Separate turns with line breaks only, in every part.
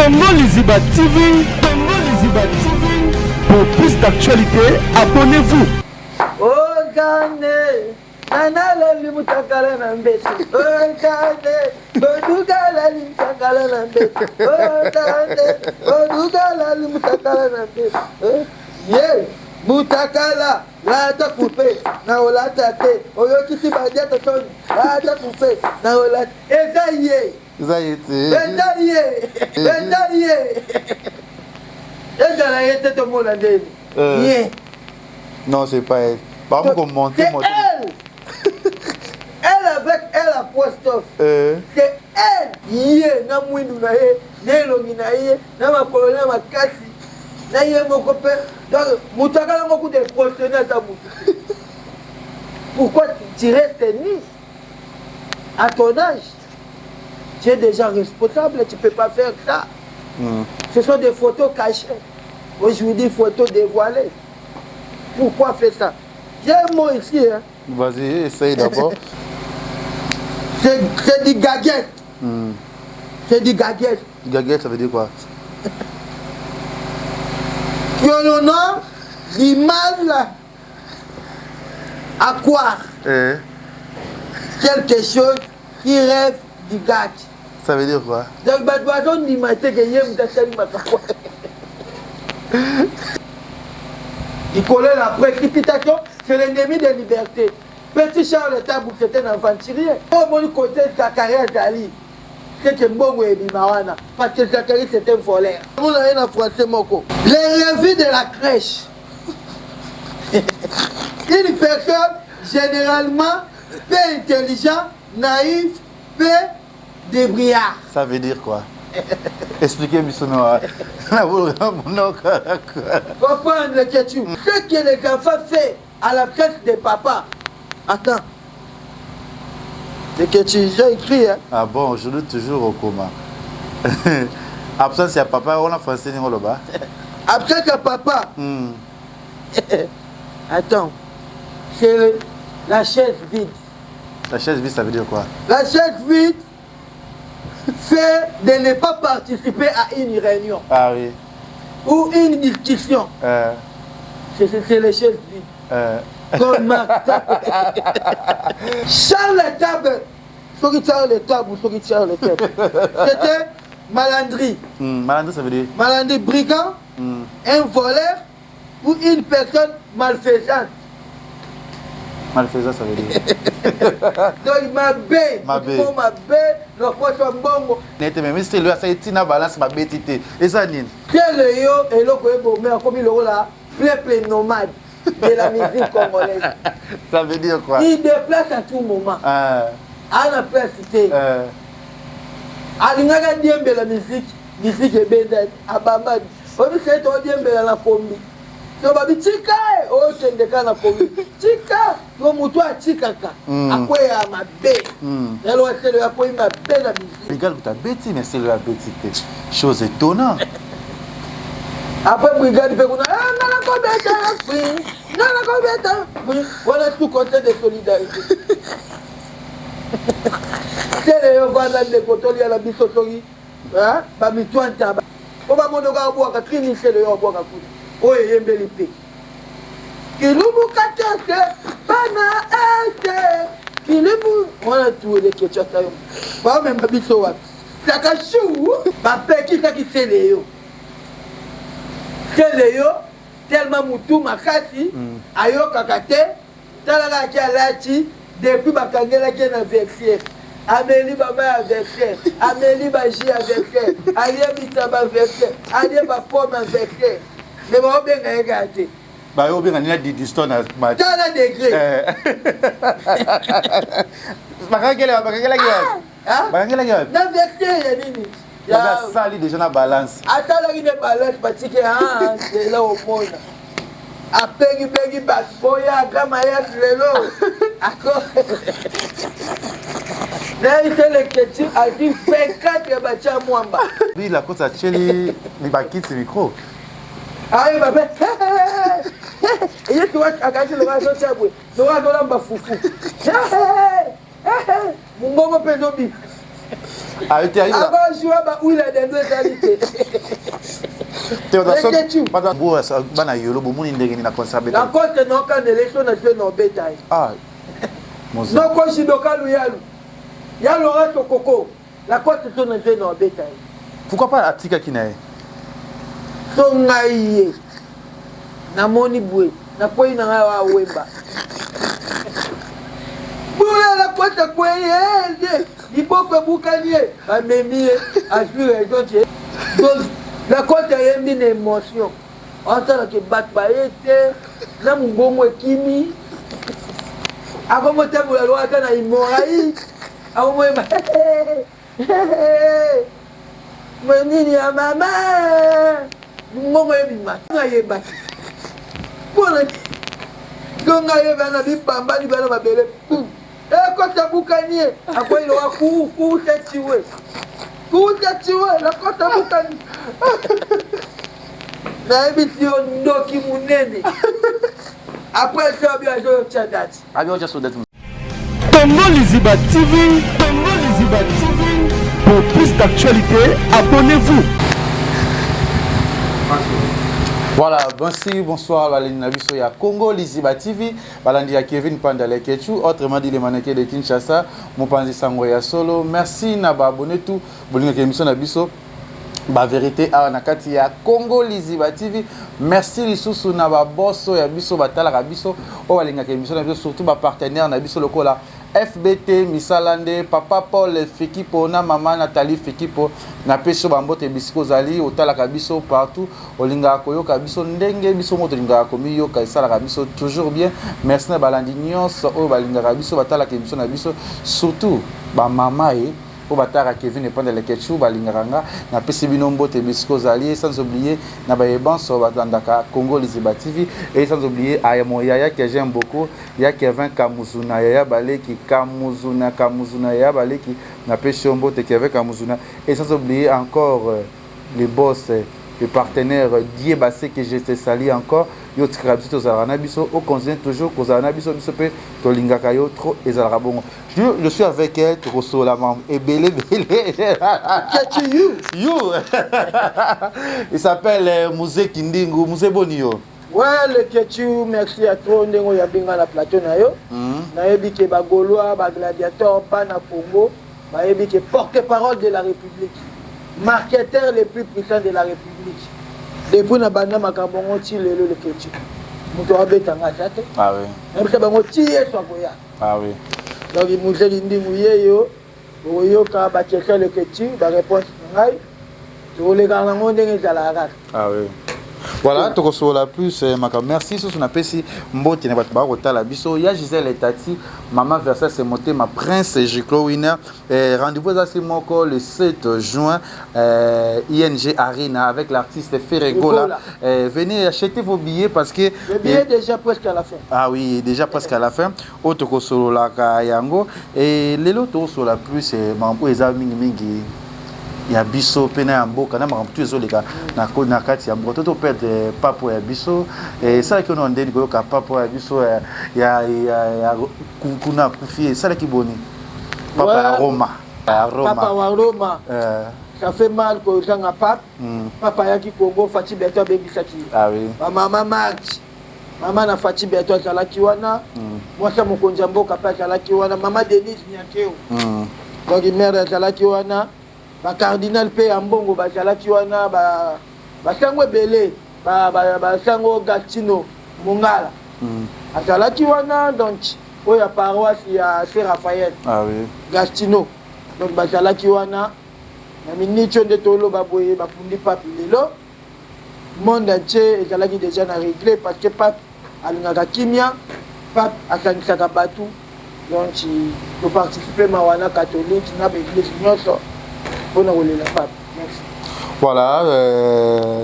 Congo Liziba TV, Congo Liziba TV. Pour plus d'actualités, abonnez-vous.
Oh Gane, Nana Limutakala Nambesi. Oh Gane, Bodugala Limutakala Nambesi. Oh Gane, Bodugala Limutakala Nambesi. Yeah, Mutakala, Lata Coupé, Naolata Te, Oyokiti Badiata Tony, Lata Coupé, Naolata. Ezaye. Ezaye. Ezaye. Elle tout le monde a dit.
Non, c'est pas elle. Par contre, on monte.
C'est elle. Elle avec elle apostrophe. C'est elle. Yé, na mwindu na ye, nelongi na ye, na makolo na makasi, na ye moko pe. Donc, mutakala moko de prostituer ta mutu. Pourquoi tu restes ni à ton âge? Tu es déjà responsable, tu ne peux pas faire ça. Ce sont des photos cachées. Aujourd'hui, photos dévoilées. Pourquoi faire ça? J'ai un mot ici. Hein.
Vas-y, essaye d'abord.
C'est du gaguette. C'est du gaguette.
Gaguette, ça veut dire quoi?
Qui ont le nom du mal à croire. Quelque chose qui rêve du gâte.
Ça veut dire quoi?
Donc, on dit il connaît la précipitation, c'est l'ennemi de la liberté. Petit Charles Tabou, c'était un aventurier. Au bon côté de Zachary Zali, c'était bon et Bimarana, parce que Zachary c'était un voleur. On a rien à français, Moko. Les revues de la crèche. Une personne généralement peu intelligente, naïve, peu débrouillard.
Ça veut dire quoi? Expliquez-moi son nom.
Comprendre le ketchup. Ce que les enfants font à la fête des papas. Attends. Le ketchup, j'ai écrit. Hein.
Ah bon, je dois toujours au coma. Absence, il y a papa, on a français, on le bas.
Absence, à papa. Attends. C'est la chaise vide.
La chaise vide, ça veut dire quoi?
La chaise vide fait de ne pas participer à une réunion.
Ah oui.
Ou une discussion. C'est les chaises vides. Comme Charles la table. Ceux qui tirent les tables ou ceux qui tirent les têtes. C'était malandrie.
Malandrie, ça veut dire?
Malandrie, brigand, un voleur ou une personne malfaisante.
Malfaisant, ça veut dire?
Donc, ma baie, le poisson bongo.
Mais c'est le ça na balance ma bêtité. Et ça n'est.
Quel est yo et le mais comme il là, plein nomade de la musique congolaise.
Ça veut dire quoi?
Il déplace à tout moment. À la place cité. Alingaga diembe la musique est belle à Bamad. On dit c'est toi diembe la combi. So babi chika o tendeka na komi chika ngo mutu a chikaka akwe ya mabe lelo aselo ya koyi mabe na musique.
Regarde ta bêtise mais c'est la bêtité. Chose étonnante.
Après brigade pe kuna na ko beta oui na ko beta oui voilà tout côté de solidarité. C'est le vanda de kotoli ya la bisotori hein ba mitwanta ba ba mondo ka bwa ka kini c'est le yo bwa ka kuna. Oye yembeli pe kilubu katete bana ete kilubu wana tuwe kecha tayo ba même biso wa takashu ba peki taki seleyo tellement mutu makasi ayo kakate talaka ki alati depuis bakangela ki na vexer Amélie Baba vexer Amélie Baji vexer Alia Bitaba vexer Alia Bapoma vexer. Mais bon, bien gâté.
Bah, on bien gagné 10 tonnes à match.
Dans la degré. Dans vexé, Nini.
Il y a sali déjà dans balance.
Attends, il y a balance parce que c'est là au monde. A pegi boya gamaya lelo. D'accord. Là, il fait le ketchup a dit 24 bacha mwamba.
Oui, la côte à Cheli, il va quitter le micro.
Ah, il va faire. Et tu vois, à quand le va sortir, tu vas dans la foufou. Mon bon pédobi.
Ah, tu as eu là.
Avant, je vois où il a des deux qualités.
Tu as beau ça, bana yolo, bon monde ndenge na conserver.
La côte non quand l'élection na fait non bétail.
Ah.
Non quand je doka luyalu. Ya lora tokoko. La côte to na fait non bétail.
Pourquoi pas atika kinae?
Songaye. Na moni boué. Na koi na wa wemba. Boué la côte koi il faut que Boukanier a mémie à jouer donc la côte a une émotion en tant que batbaïté na mbongo kimi avant moi tu la loi kana imorai avant moi menini ya mama mbongo ebima ngayeba bona gonga yeba na bipamba ni bana babele quand tu as boucanier, après il aura couru tête tué. Couru tête tué, la quand tu as boucanier. Na émission Ndoki Mounene. Après tu as bien joué au Tchadat.
Ah bien, j'ai sauté.
Congo Liziba TV, Congo Liziba TV. Pour plus d'actualité, abonnez-vous.
Voilà, bonsoir, Nabiso ya Congo Liziba TV, balandi ya Kevin Pandale Kechu, autrement dit les mannequins de Kinshasa, Mopanzi Sangoya Solo. Merci na ba abonné tout, bolinga ke émission Nabiso. Ba vérité a nakati ya Congo Liziba TV. Merci lisusu na ba bosso ya biso batala ka biso, o balinga ke émission Nabiso surtout ba partenaire na biso lokola FBT Misalande, Papa Paul Fekipo, na Maman Nathalie Fekipo, na Peso Bambote Bisiko Zali, Otala Kabiso partout, Olinga Koyo Kabiso, Ndenge Biso Moto Linga Komiyo, Kaisala Kabiso, toujours bien. Merci na Balandignos, O Balinga Kabiso, Batala Kabiso Nabiso, surtout, ba Mamae, O Batara Kevin et Pandale Ketchou, Balingaranga, na Peso Binombote Bisiko Zali, sans oublier, na Bayeban, So Batandaka, Congo Liziba TV, et sans oublier, Ayamo Yaya, que j'aime beaucoup, ya Kevin Kamuzuna, Yaya Baleki, Kamuzuna, Yaya Baleki, na Peso Mbote, Kevin Kamuzuna, et sans oublier encore les boss, les partenaires Diébasé que je te salue encore, yo tikrabito zarana biso, au continue toujours que zarana biso biso pe tolinga kayo trop et zarabongo. Je suis avec elle, tu reçois la maman et belé. You. Il s'appelle Mouzé Kindingu, Mouzé Bonio.
Ouais, le Ketchu, merci à toi, Ndengo Yabinga la plateau na yo. Na yebi ke ba Gaulois, ba gladiateur pas na Congo, ba yebi ke porte-parole de la République. Marketeur les plus puissants de la République. Depuis na banda makabongo ti lelo le Ketchu. Muto abetanga tate.
Ah oui.
Même bango ti yeso akoya.
Ah oui.
Donc il Mouzé Kindingu yeyo, oyo ka ba checker le Ketchu, ba réponse ngai. To le garna ndenge zala rat.
Ah oui. Voilà, tu reçois la plus, merci. Sur son appétit, Mboti, la biso. Il y a Gisèle et Tati, Maman Versa, c'est monté, ma prince et Jiclo Winner. Rendez-vous à Simoko le 7 juin, ING Arena, avec l'artiste Ferregola. Venez acheter vos billets parce que.
Le billet est déjà presque à la fin.
Ah oui, déjà presque à la fin. Autre solo la Kayango. Et les lotos sur la plus, c'est Mambo et Mingi. Il y a biso pena mboka na makamtu ezoleka na kati ya mboka to perdre papo ya biso et ça que on ndeni ko ka papo ya biso ya kuna kufie ça qui boni papa ya Roma
papa wa Roma ça fait mal ko zanga papa papa ya ki Congo Fati Beto bengisaki
ah oui
maman Max maman na Fati Beto za la kiwana moi ça mon konja mboka pa za la kiwana maman Denise Nyakeo donc mère za la kiwana ba cardinal pe ambongo ba salaki wana ba sango belé ba sango gatino mongala asalaki wana donc oya paroisse ya Saint Raphaël
ah oui
gatino donc ba salaki wana na minicho de tolo ba boye ba fundi pape lelo monde entier ezalaki déjà na réglé parce que pape alingaka kimia pape akanisaka batu donc pour participer ma wana catholique na ba église nyonso.
Voilà,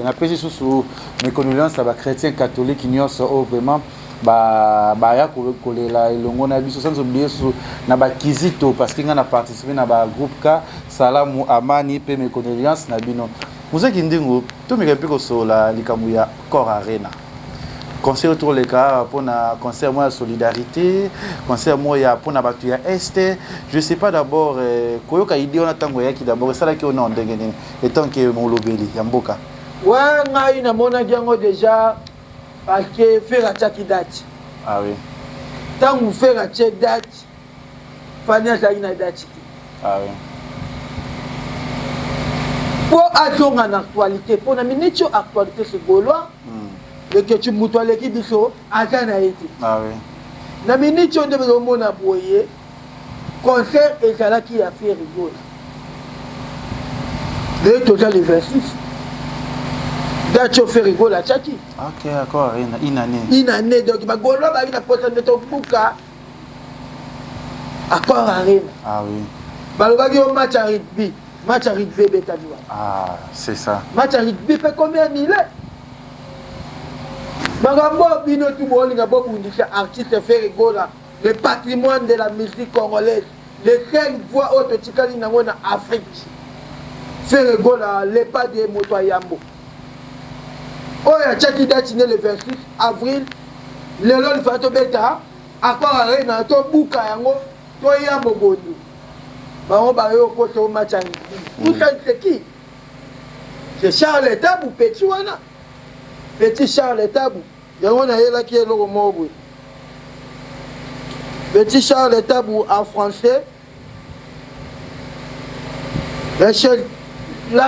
na pesi sous mes condoléances à la chrétien catholique qui n'y a vraiment ya kolela elongo na biso sans oublier sur na ba kizito parce qu'il a participé na ba groupe K Salamu Amani pe mes condoléances na bino Mouzé Kindingu to me repiko sur la likamu ya Cor Arena concert autour les cas pour un concert moi solidarité concert moi pour na batu ya est je sais pas d'abord koyoka idée on attend qui d'abord ça là qui on a ndenge et tant que mon lobeli ya mboka
ouais ngai na mona jango déjà parce que faire la chaki date
ah oui
tant vous faire la check date fanya ça ina date
ah oui
pour attendre en actualité pour na minute actualité c'est gaulois et que tu mutual l'équipe biso atana été
ah oui
na minute on devait mona boyer concert et ça là qui a fait rigoler le total le 26 date fait rigoler à chaki
ok d'accord une année
donc ba gaulois ba ina posa de to buka encore arena
ah oui
balobaki au match à rugby betadua
ah c'est ça
match à rugby fait combien mille magambo bino tout bolinga bobundisa artiste fait rigola le patrimoine de la musique congolaise les 5 voix autotikali nango na Afrique fait rigola les pas de moto yambo oya chaki date le 26 avril le lol fato beta encore arena to buka yango to yambo gondo baron bayo côté au match tout ça c'est qui c'est Charles Tabou petit wana petit Charles Tabou yango na yela qui est le mobwe petit Charles Tabou en français la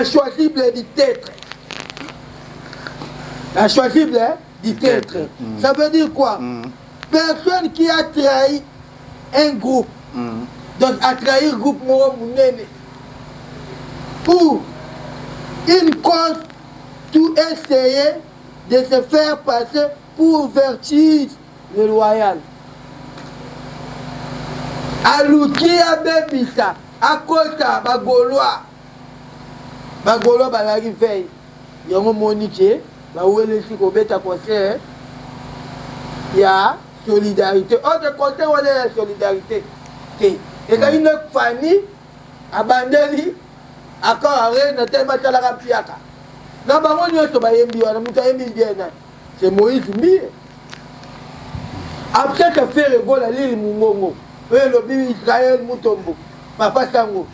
choisible du titre la choisible du titre ça veut dire quoi personne qui a trahi un groupe donc à trahir groupe Moro Mounene ou une cause tout essayer de se faire passer pour vertige le loyal aluki ya bebisa akota bagoloa balaki veille yango monique bawelesi kobeta concert ya solidarité autre concert wana ya solidarité te ezali ne fani abandeli encore arena tellement talaka piaka na bango nyonso bayembi wana moto ayembi bien c'est Moïse Mbi après que faire rigola lili mungongo oyo lobi Israël Mutombo papa sango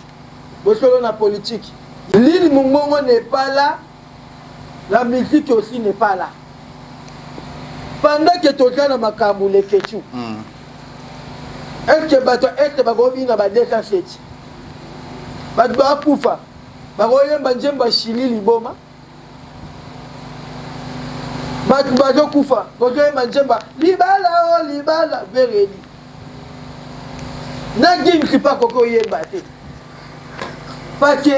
bosolo na politique lili mungongo n'est pas là la musique aussi n'est pas là pendant que toza na makambo le kechu est-ce que bato est bagobi na ba 207 bato bakufa bagoyemba njemba shili liboma bato bazokufa bazoyemba njemba libala vereli na gimsi pa koko yemba te parce que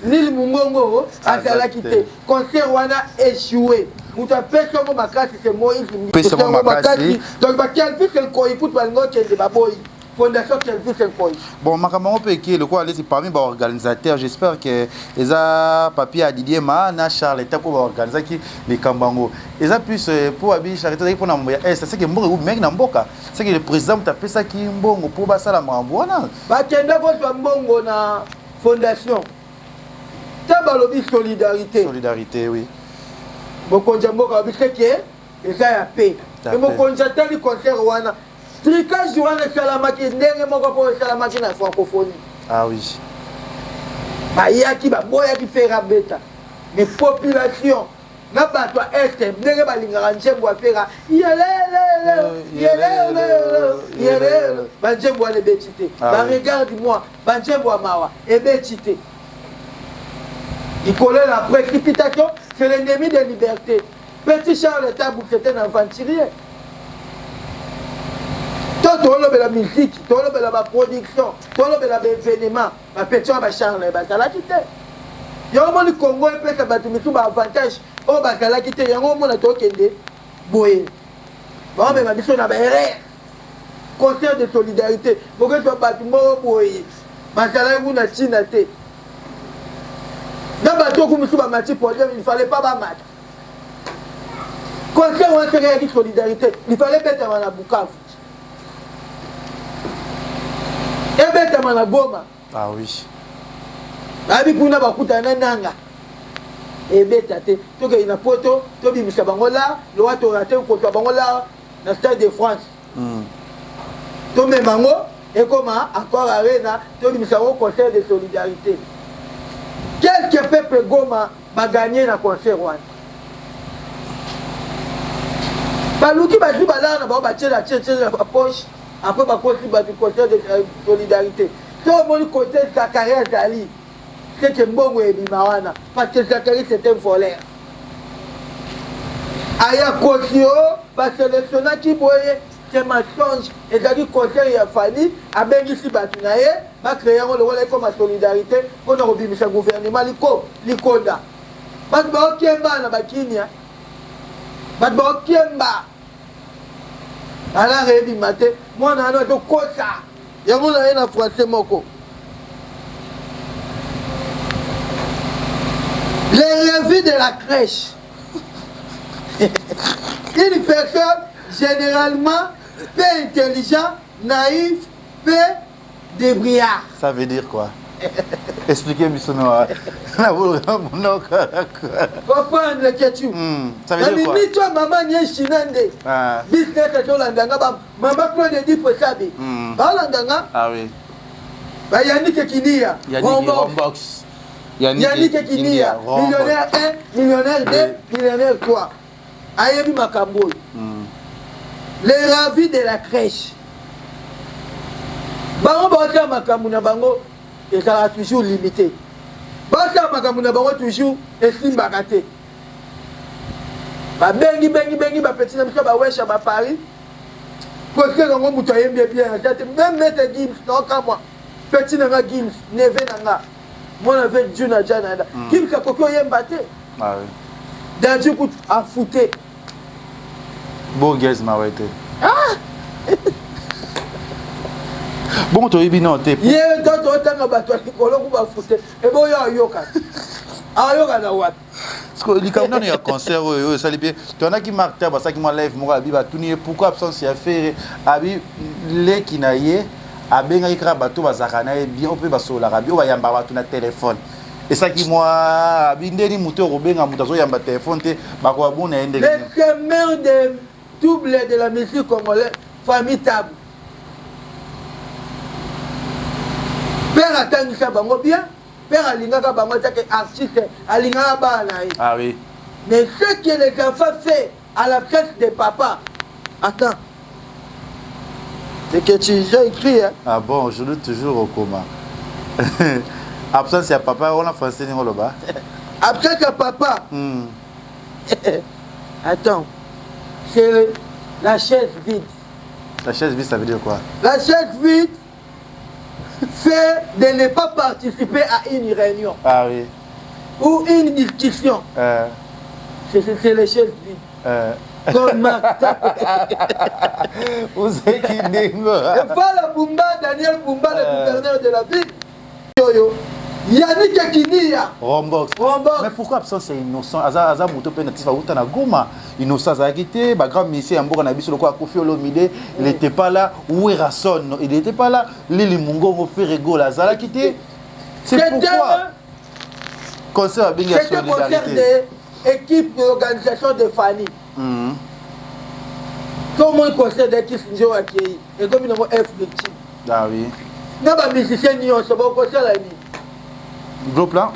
Lili Mungongo azalaki te concert wana échoué mutu apesa ngo makasi c'est Moïse
pesa ngo makasi
donc bakelvis elkoyi kutu balingo kende baboyi fondation kelvis elkoyi
bon makambo pe qui le quoi allez parmi ba organisateur j'espère que eza papier à Didier Ma na Charles Tako ba organiser qui les kambango eza plus pour abi charité pour na mboya c'est que mbongo mec na mboka c'est que le président tapesa ki mbongo pour basala mambo wana
bakenda ko mbongo na fondation tabalobi solidarité
oui
bokonja mboka biseke eza ya paix et bokonja tali concert wana tricage wana salamaki ndenge moko po salamaki na francophonie
ah oui
bayaki baboyaki fera beta mais population na bato est ndenge balingaka njembo afera yelele banjembo wana ebeti te baregarde moi banjembo ya mawa ebeti te il connaît la précipitation, c'est l'ennemi de la liberté. Petit Charles Tabou, c'était un aventurier. Toi, tu as la musique, tu as la production, tu as l'événement. Petit Charles, tu as la quitté. Il y a un monde Congo, il peut être un avantage. Oh, tu as la quitté, il y a un monde qui a été boyé. Bon, mais ma mission est concert de solidarité. Pourquoi tu as bâtiment boyé? Tu as la dans bateau comme tout bamati problème il fallait pas battre concert on a dit solidarité il fallait mettre à Bukavu et mettre à Goma
ah oui
abi kuna bakuta nanga ebeta te toke ina poto tobimisa bango la lowa torate kokotwa bango la na Stade de France tomema ngo ekoma encore arena tobimisa ngo concert de solidarité. Quelques peuples Goma va gagner na concert wana baluki bazwi balala na bango batie la tchetche na poche après bakosi batu concert de solidarité to moni côté Zakaria ezali c'est que mbongo ebima wana parce que Zakaria c'est un voleur aya kosi o basélectionnaki boye c'est mensonge ezali conseil ya fali abengisi batu na ye bacréer yango lokola ekoma solidarité mpona kobimisa gouvernement likonda bato baokemba na bakinia bato baokemba alanga ebima te mwana ano tokosa yango na ye na français moko les revues de la crèche une personne généralement peu intelligent, naïf, peu débrouillard.
Ça veut dire quoi? Expliquez-moi ça.
Comprendre le ketchup.
Ça veut dire quoi?
Mais toi, maman, n'y est chinande. Business est Holandanga. Maman, prend des 10%. Holandanga?
Ah oui.
Yannick Kinia.
Rombox.
Yannick Kinia. Millionnaire 1, millionnaire 2, millionnaire 3. Ayebi Makamboy. Les ravis de la crèche. Bango bota makamuna bango et ça sera toujours limité. Bota makamuna bango toujours estime bagaté. Ba bengi ba petit na mso ba wesha ba Paris. Parce que ngo muto yembe bien, même mettre Gims non ka moi. Petit na Gims, neve na nga. Mon avec Juna Jana. Gims ka kokyo yemba te.
Ah oui.
Dans du coup à fouter.
Bon guys ma été. Bon to ibi non te.
Ye to tanga bato likolo ku ba fouter. E bo yo yoka. Ayoka na wat.
Parce que les caméras il y a concert ça les bien. Tu en as qui marque ta ça qui m'a live moi abi ba tuni pourquoi absence ya faire abi les qui na ye abenga ikra bato bazakana bien on peut ba sola rabi o ba yamba bato na téléphone. Et ça qui moi abi ndeni muto robenga mutazo yamba téléphone te ba ko bona ende.
Le chemin de double de la musique congolaise famille table. Père atangisa bango bien, père alingaka bango take artiste alingaka bana.
Ah oui.
Mais ce que les enfants font à la place de papa. Attends. C'est que tu j'ai écrit hein.
Ah bon, je dois toujours au coma. Absence ya papa on a français ni ngoloba.
Absence ya papa. Attends. C'est la chaise vide.
La chaise vide, ça veut dire quoi?
La chaise vide fait de ne pas participer à une réunion.
Ah oui.
Ou une discussion. C'est les chaises vides. Comme Martin.
Vous êtes qui dingo.
Et pas la Bumba, Daniel Bumba, le gouverneur de la ville. Yo. Yannick Kinia.
Rombox. Mais pourquoi absence c'est innocent? Aza moto penatif a uta na Goma. Innocent a quitté, ba grand monsieur Amboka na biso lokwa Kofi Olomide, il était pas là. Où Rason, il n'était pas là. Lili Mungo mo fait rigole Azala quitté. C'est pourquoi concert a bien
solidarité. C'était concert d'équipe d'organisation de famille. Comment un concert d'équipe nous accueilli et comme nous avons F victime.
Ah oui.
Nous avons musiciens ni on se va au concert la nuit.
Groupe là.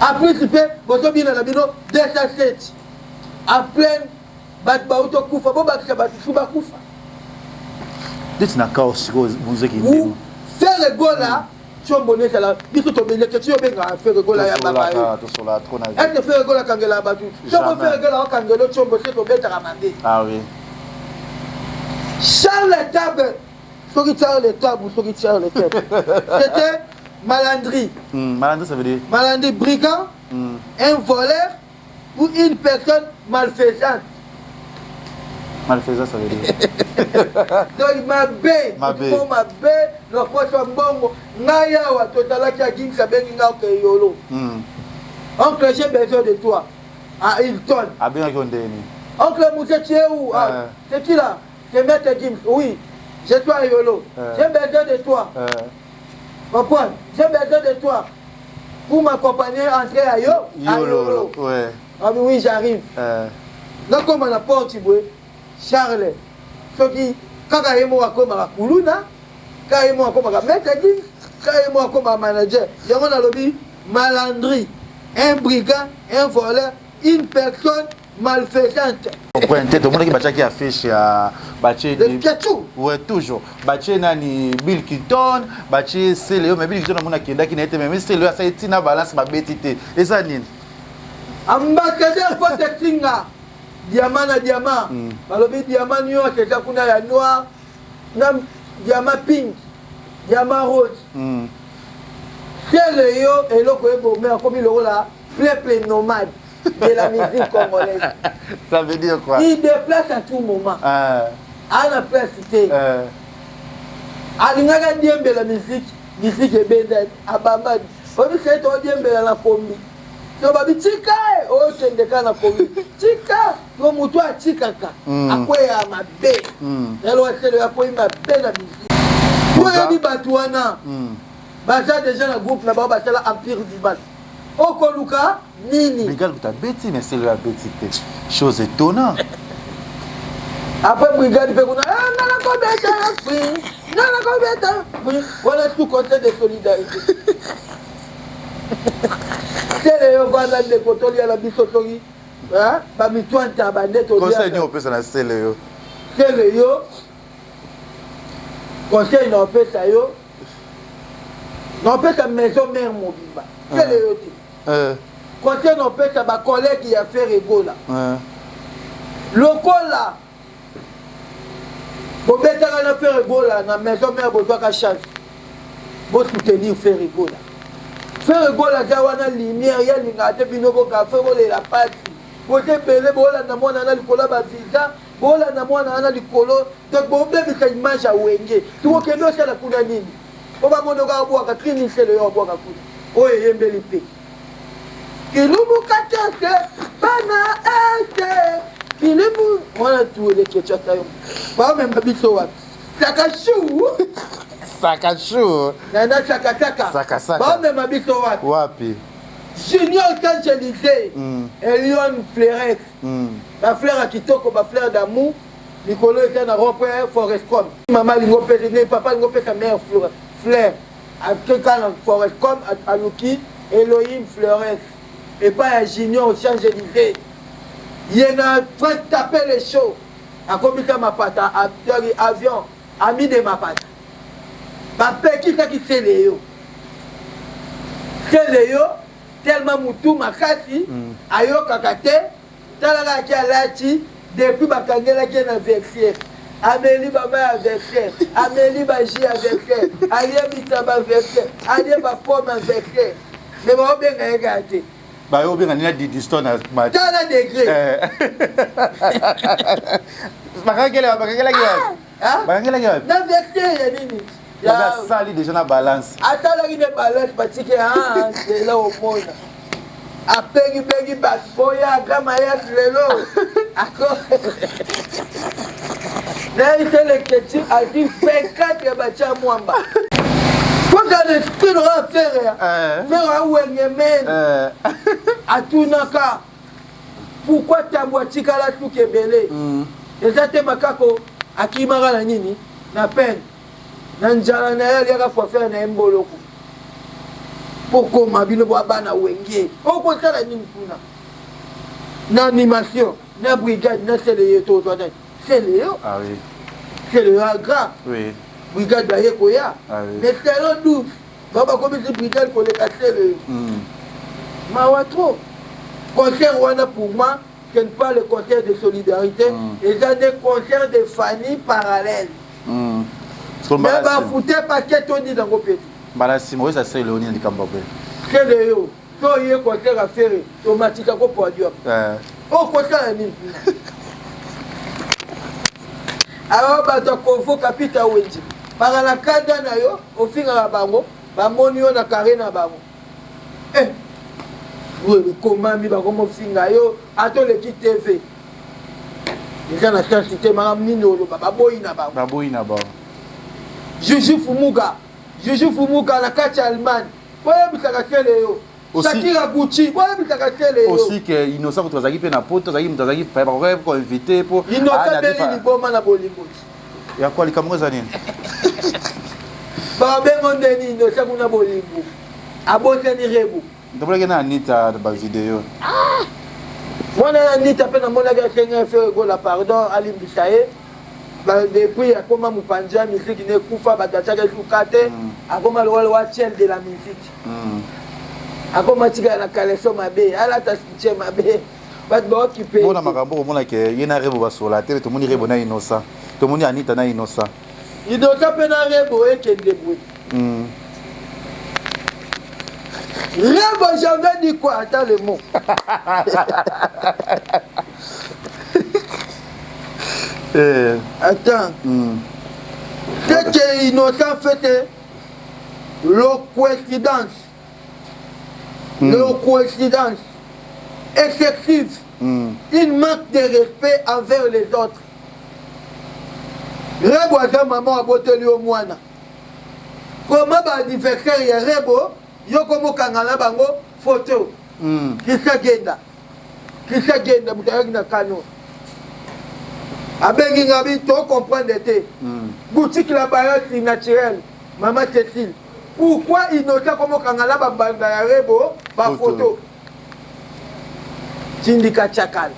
Après, tu peux, vous bien dans 207. En pleine, Batbaouto Koufa, bon, Batouba Koufa.
Dites na chaos, vous êtes qui
ou faire le go là, tu as bonnet là, dis que tu as que tu as bien faire le go là, il y a pas. Est-ce que faire le go là quand il a battu? Tu as fait le go là quand il a tu as bossé pour bien te ramener.
Ah oui.
Charles les tables, ceux qui tirent les tables ou ceux qui tirent les tables. C'était malandrie.
Malandrie, ça veut dire?
Malandrie, brigand, un voleur ou une personne malfaisante.
Malfaisant, ça veut dire?
Donc, ma baie, le poisson bongo, Nayawa, Totalaki a Gim Sabenga Yolo. Oncle, j'ai besoin de toi. À Hilton.
Ah bien, Gondeni.
Oncle Moussa, tu es où? C'est qui là? C'est Maître Gims. Oui, j'ai toi Yolo. J'ai besoin de toi. Pourquoi? J'ai besoin de toi. pour m'accompagner entrer à Yolo.
Ouais.
Ah oui, j'arrive. Donc comme on a porte Charles, ce qui quand il est comme à Kuluna, quand il est comme à maître, quand il est comme à manager, il y a un lobby malandrie, un brigand, un voleur, une personne malfaisante.
Pointe, tout le monde qui affiche à Baché.
Oui,
toujours. Baché nani Bill Clinton, Baché c'est Léo, mais Bill Clinton a qui n'a été même c'est Léo, ça a été na balance ma bêtité. Et ça nini?
Ambassadeur Pote Singa, diamant na diamant. Balobi diamant nyo c'est ça kuna ya noir, nam diamant pink, diamant rose. C'est Léo et le Koebo mais comme il est là, plein nomade de la musique congolaise.
Ça veut dire quoi?
Il déplace à tout moment. À la place cité. Alingaka diembe la musique est belle à Bambad. Obi c'est to diembe la kombi. So babi tika o tendeka na kombi. Tika ko mutu a tikaka. Akwea mabe. Nalo wasele akwea mabe na musique. Oya bi batuana. Baza déjà na groupe na baba sala empire du bal. Okoluka nini?
Regarde ta bêtise mais c'est la bêtise. Chose étonnante.
Après brigade pe kuna nana ko beta oui. Nana ko beta oui. Voilà tout conseil de solidarité. C'est le voilà de kotoli à la bisotori. Hein? Ba mitwanta bande to.
Conseil ni opesa na c'est le yo.
C'est le yo. Conseil na opesa yo. Na opesa maison mère mobimba. C'est le yo ti. Conseil na opesa ba collègue qui a fait rigola. Lokola bobetaka na faire rigola na maison mère bozwaka chance. Bo soutenir faire rigola. Faire rigola za wana lumière ya linga te bino ko ka faire la partie. Bote belé bola na mwana na likola ba visa, bola na mwana na likolo, donc bobe bika image a wenge. Tu ko kendo sala kuna nini? Oba mono ka bwa ka trini sele yo bwa ka kuna. Oye yembeli pe. Kilumu katete bana ete. Kilumu wana tu le kecha tayo. Ba même biso wa. Sakashu.
Sakashu.
Nana sakataka.
Sakasaka.
Ba même biso wa.
Wapi?
Junior Kangelisé. Elion Flerex. La fleur à Kitoko, la fleur d'amour. Nicolas était dans le Forestcom. Maman Lingo Pédé, papa Lingo Pédé, sa mère Fleur. À quelqu'un dans Forestcom, à Luki, Elohim Flerex. Et pas un Junior au Champs-Élysées. Il y en a train de taper les shows. À comité ma pâte, à avion, ami de ma pâte. Papa qui c'est Léo. C'est Léo. Tellement Moutou Makasi, Ayo Kakate, Talaka Kialati, depuis Bakangela qui est un verset. Amélie Baba verset, Amélie Baji verset, Alia Bitaba verset, Alia Bapom verset. Mais on bien regardé.
Bah, on bien gagné 10 tonnes à match.
Dans la degré.
Bakangela.
Hein? Dans verset, Yanini.
Il y a ça déjà na balance.
Attends là il est balance parce que c'est là au monde. A pengi batboya kama ya lelo. Ako. Là il fait le question a dit 24 bacha mwamba. Quoi dans l'esprit de faire faire wenyemen. Atunaka. Pourquoi tabwatika la tout kebele? Ezate makako akimara na nini? Na peine. Nanjala na yali yaka kwa faire na mboloko. Poko mabino bwa bana wenge. Oko sala nini kuna? Na animation, na brigade, na c'est le to to. C'est le.
Ah oui.
C'est le grand.
Oui.
Brigade ba yeko ya.
Ah oui.
Mais c'est le 12. Baba comme c'est brigade pour les casser le. Ma trop. Concert wana pour moi, ce n'est pas le concert de solidarité, et c'est des concerts de famille parallèles. Mais bah foutez pas qu'est-ce qu'on dit dans vos pays.
Balasi moi ça c'est Léonie de Kambabé.
C'est le yo. So y est concert à faire automatique à quoi produire. Oh concert à nini. Alors bah donc faut capita wendi. Par la cadre na yo, au fin à la bango, ba moni yo na carré na bango. Eh. Oui, comment mi ba comme finga yo, ato le qui TV. Les gens na cité madame Nino lo ba boy na bango.
Ba boy na bango.
Juju Fumuka na kati Allemagne. Oya bisaka kele yo. Shakira Gucci, voilà bitaka tele.
Aussi que innocent ko tozaki pe na poto, tozaki mutazaki pa ba ko invité pour
innocent beli liboma na bolingo.
Ya kwa likambo za nini?
Ba bengo ndeni innocent kuna bolingo. Abote ni rebu.
Ndabula na Anita ba vidéo.
Mwana Anita pe na mona ga kenga fe go la pardon Ali Bisaye. Ba depuis akoma mupanja musique ne kufa batachaka sukate, akoma le wa chaîne de la musique. Akoma tika na kaleso mabe, ala ta spiche mabe. Bat ba occupé.
Mona makambo mona ke yena rebo ba sur la télé, to moni rebo na innocent. To moni Anita na innocent.
Innocent pe na rebo e kende boui. Rebo, j'avais dit quoi? Attends le mot. Attends. C'est que innocent fait le coïncidence excessive, une manque de respect envers les autres. Rebo a maman a boté lui au moine. Comment l'adversaire est Rebo? Yo komo kangala bango photo. Kisa genda mutayaki na kano. Abengi ngabi to comprendre te. Boutique la bayotte naturelle. Maman Cécile. Pourquoi innocent komo kangala banda ya Rebo ba photo? Tindika chakal.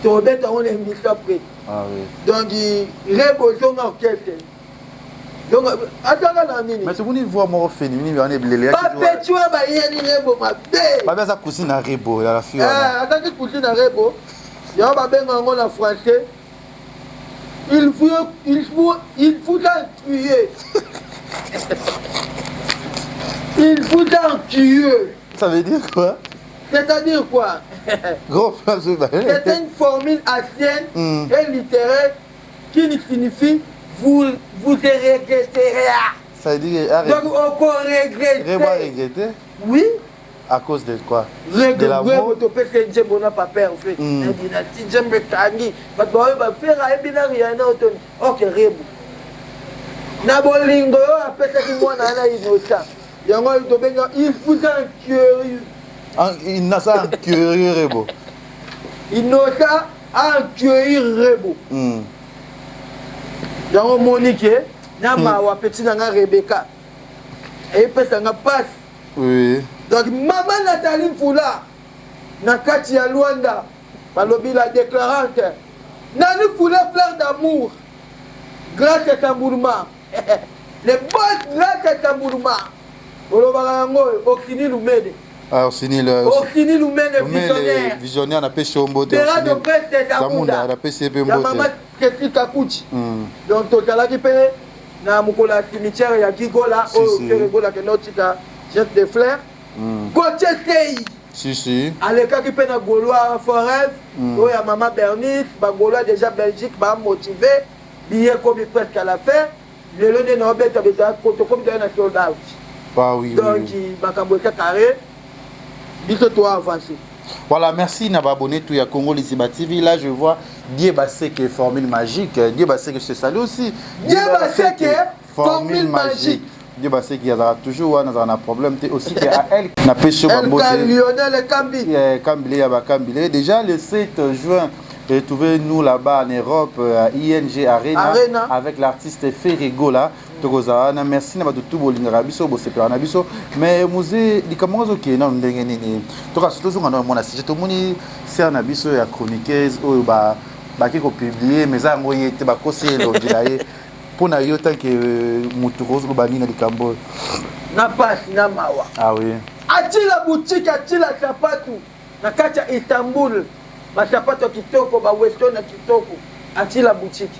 To beta on est mis après.
Ah oui.
Donc Rebo son orchestre. Donc, attends,
mais si vous ne voyez pas fini, vous avez blélé.
Pas pétué, il y a une rebo, ma belle.
Pas ça cousine à rebo, la fille.
Attends, que cousine à rebo. Il y a un bébé en français. Il faut t'encuyer. Il faut t'encuyer.
Ça veut dire quoi?
C'est-à-dire quoi? C'est une formule ancienne et littéraire qui signifie vous regretterez.
Ça veut dire
donc on regretter.
Regretter?
Oui.
À cause de quoi?
De la mort. Je n'ai pas peur. Je me tangi. Je vais faire ok, Rebo. Na bolingo après ça qui moi na innocent. Il faut un curieux.
Il n'a ça curieux Rebo.
Innocent un curieux Rebo. Dans Monique, Nama wa petit nanga Rebecca. Et puis ça n'a pas.
Oui.
Donc maman Nathalie Foula, Nakati ya Luanda, Balobi la déclarante. Nani Foula fleur d'amour. Grâce à Tambourma. Les boss grâce à Tambourma. Olobarango, Oksini Lumede.
Ah, Oksini
Lumede visionnaire.
Visionnaire, on a pêché au mbote.
Terra de presse de
Tamunda. On a pêché au mbote.
Maman Keti Kakuchi. Donc, total qui paye. Na mukola cimetière ya Gigola. Oh, Gigola que notre jette des fleurs. Côté Tei.
Si.
Aleka qui paye na Gaulois Forêt. Oh, ya maman Bernice. Ba Gaulois déjà Belgique. Ba motivé. Billet comme presque à la fin. Le long de nos bêtes avec un protocole d'un soldat.
Ah oui.
Donc, Bakamboka carré. Dis-toi avancer.
Voilà, merci Naba abonné tout à Congo Liziba TV. Là, je vois Dieu Bassé qui est formule magique. Dieu Bassé qui se salue aussi.
Dieu Bassé qui est formule magique.
Dieu Bassé qui a toujours un problème. Aussi qui a elle n'a pas sur ma beauté.
Lionel
Kambile. Déjà le 7 juin, retrouvez-nous là-bas en Europe à ING Arena. Avec l'artiste Ferrigo là. Merci na tout bolinga biso bo sepela na biso mais musée likamonzo ki na ndenge nini to ka surtout ngana mona si to moni ser na biso ya chroniqueuse oyo ba ki ko publier mais za ngo yete ba koselo dilaye pona yo tant que mutu rose ko bani na likambo
na pas na mawa.
Ah oui,
atila boutique atila sapatu na kacha Istanbul ba sapatu kitoko ba weston na kitoko atila boutique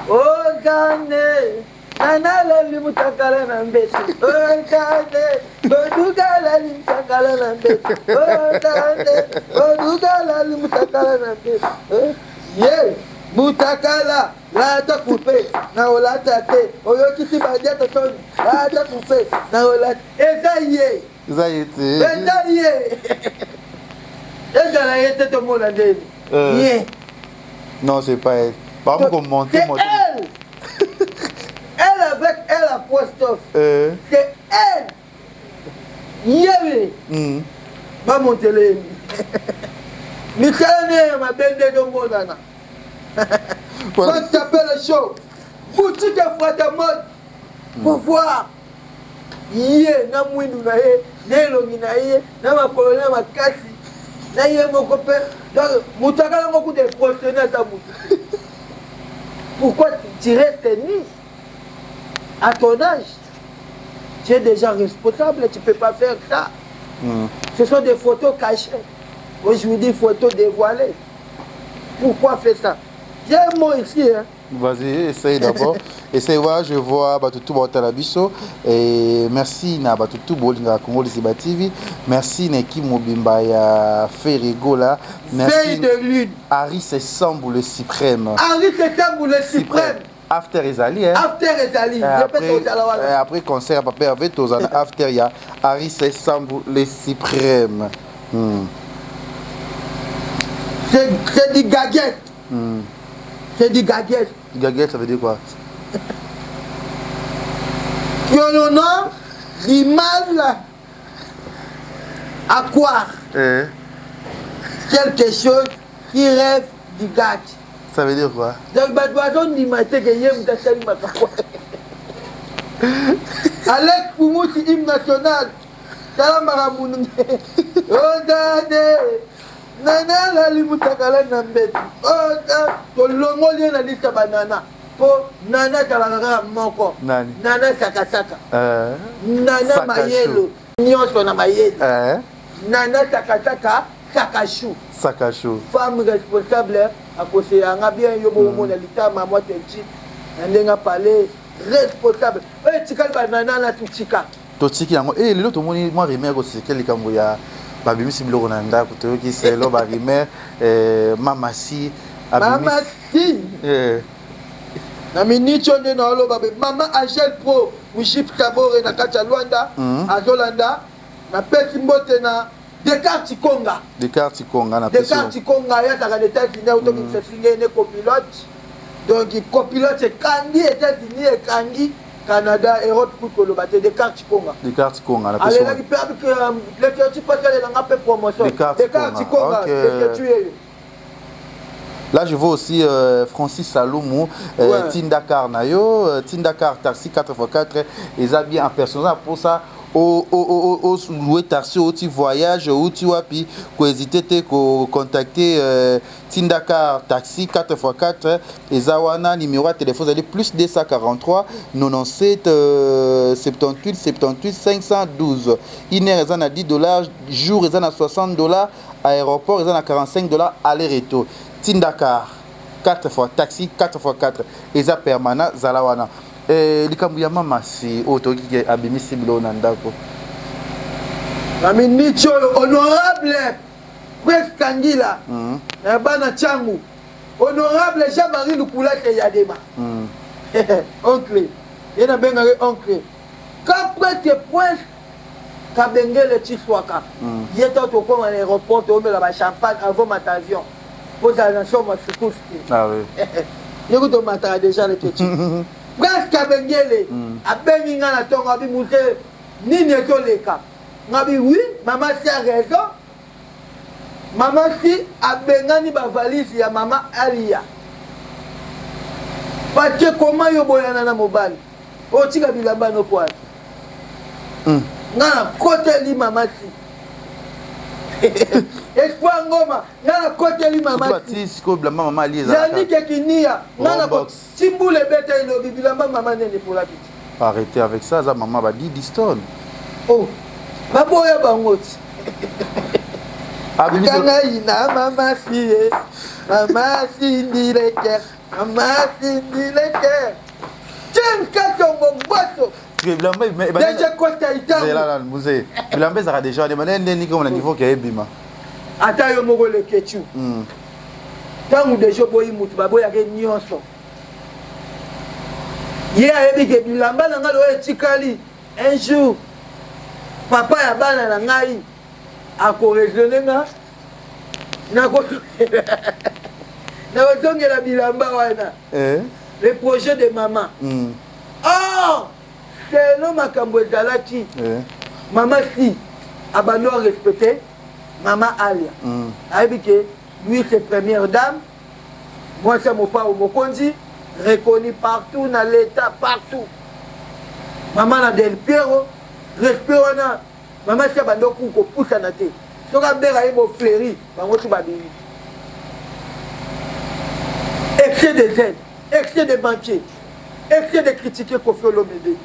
ogane Nana limutakala na mbeti. Okade, bodugala limutakala na mbeti. Okade, bodugala limutakala na mbeti. Ye, mutakala la ta couper na olata te. Oyokiti badia to ton. La ta couper na olata. Ezaye.
Zayete.
Ezaye. Ezaye te to mona ndeni. Ye.
Non, c'est pas elle. Par contre, commenter moi.
Elle. Elle avec elle apostrophe. C'est elle. Yéwe. Va monter les. Mikane ma bende dongo nana. Faut taper le show. Boutique Frata Mode. Pour voir. Yé na mwindu na ye, nelongi na ye, na makolo na makasi. Na ye mon copain. Donc mutaka na beaucoup de professionnels à boutique. Pourquoi tu restes ni à ton âge? Tu es déjà responsable, tu ne peux pas faire ça. Ce sont des photos cachées. Aujourd'hui, photos dévoilées. Pourquoi faire ça? J'ai un mot ici. Hein.
Vas-y, essaye d'abord. Essaye voir, je vois Batutu Botalabiso. Et merci na Batutu Bolinga Congo Liziba TV. Merci Neki Mobimba ya Ferrigola. Merci
de lune.
Harry Sessambou le suprême.
Harry Sessambou le suprême.
After Ezali, hein?
After Ezali.
Après concert, papa avec tous after il y a Harry Sessambou le suprême.
C'est du gaguette. C'est du gaguette.
Gaguette, ça veut dire quoi?
Tu as le nom du mal à croire. Quelque chose qui rêve du gâte.
Ça veut dire quoi?
Donc, Badouazon dit matin que Yem Dassali Makakwa. Alex Poumouti, hymne national. Salam Maramounouné. Odane. Nana la limutakala nambeti. Oda. To longolien na lista banana. Po nana kalakaka moko.
Nani?
Nana sakasaka. Nana mayelo. Nyonso na mayelo. Nana sakasaka. Sakachou.
Sakachou.
Femme responsable à cause anga bien yobo mona lita maman tenchi ndenga parler responsable. Eh tikali banana na tuchika.
To tiki yango lelo to moni moi remer ko sekeli kambo ya babimisi biloko na ndako to ki selo ba remer mamasi
mamasi. Na minicho nde na lo babe mama Angel Pro Wiship Tabore na kacha Luanda azolanda na peti mbote na Descartes Konga.
Descartes Konga na
personne. Descartes Konga ya taka États-Unis auto qui se signé ne copilote. Donc copilote c'est Kandi États-Unis et Kandi Canada Europe pour que le bateau Descartes Konga.
Descartes Konga na personne.
Allez là qui perd que le que tu passes les langues peu promotion. Descartes Konga.
Là, je vois aussi Francis Salomou, Tindakar Nayo, Tindakar Taxi 4x4, ils ont bien en personnel pour ça. Au louer taxi, au petit voyage, où tu vas puis hésiter te contacter Tindakar Taxi 4x4 et Zawana numéro de téléphone c'est plus 243 97 78 78 512. Iner ils en a $10, jour ils en a $60, aéroport ils en a $45 aller-retour. Tindakar 4x taxi 4x4 ils ont permanent Zalawana. Likambu ya mama si otoki ke abimisi bilo na ndako.
Ami nicho honorable Prince Kangila. Na bana changu. Honorable Jean-Marie Lukula ke Yadema. Oncle. Yena benga oncle. Kapre Prince Kabengele Chiswaka. Yeta to koma na aéroport to mela ba champagne avant ma avion. Pour la nation ma secours. Ah oui. Yego to mata déjà le petit. Prince Kabengele a bengi nga na tonga bi mute nini to leka ngabi oui maman si a raison maman si a bengani ba valise ya maman Alia parce que comment yo boyana na mobali o tika bilamba no kwa nga côté li maman si espoir ngoma nga côté li maman
si ko bilamba maman Ali
za yani ke kinia nga ko Timbou le bête et le bibilamba maman n'est pour la petite.
Arrêtez avec ça, ça maman va dire Diston.
Oh, ma boya bangoti. Kanga ina maman si, maman si ni le cœur, maman si ni le cœur. Tiens, kato mon bosso. Déjà quoi t'as été?
C'est là dans le musée. Bilamba ça a déjà des manières ni comme le niveau qui est bima.
Attends yo moko le kechu. Tangu déjà boyi mutu baboya ke nyonso. Hier, il y a des bilamba nanga lo etikali. Un jour, papa ya bana na ngai a corrigé nga na ko na otonge la bilamba wana. Le projet de maman. Oh, c'est no makambo ezalaki. Maman si abandon respecté maman Alia. Aïbike, lui c'est première dame, moi c'est mon père Mokonzi, reconnu partout dans l'état, partout. Maman a Del Piero, respect wana, maman c'est abandon ko pousse na te. Soka mbera yebo fleuri, bango tu babini. Excès de zèle, excès de banquier, excès de critiquer Kofi Olomide.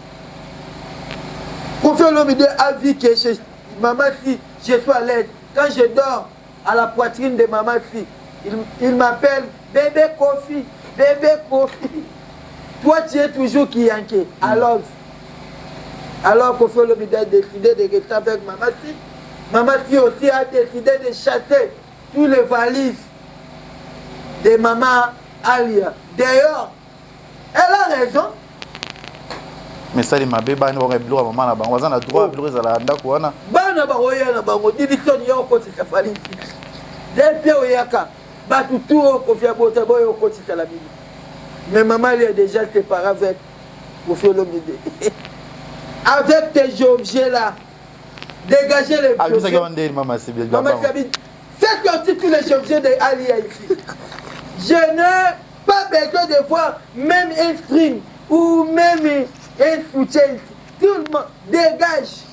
Kofi Olomide a vu que maman si je suis à l'aise, quand je dors à la poitrine de maman si, il m'appelle bébé Kofi, bébé Kofi. Toi tu es toujours qui yanké. Alors Kofi Olomide a décidé de rester avec maman si. Maman si aussi a décidé de chasser tous les valises de maman Alia. D'ailleurs, elle a raison.
Mais ça, il m'a dit, bah, on a besoin de maman, on a droit de besoin de la dame.
Bana baroya bango division yo ko ti safari. Del Piero yaka ba tout Kofi Abota boyo ko ti la Bible. Mais maman elle est déjà séparée avec Kofi Olomide. Avec tes objets là. Dégagez les
objets. Ah, ça que maman c'est bien.
Maman faites sortir tous les objets de Alia ici. Je n'ai pas besoin de voir même un stream ou même un soutien. Tout le monde dégage.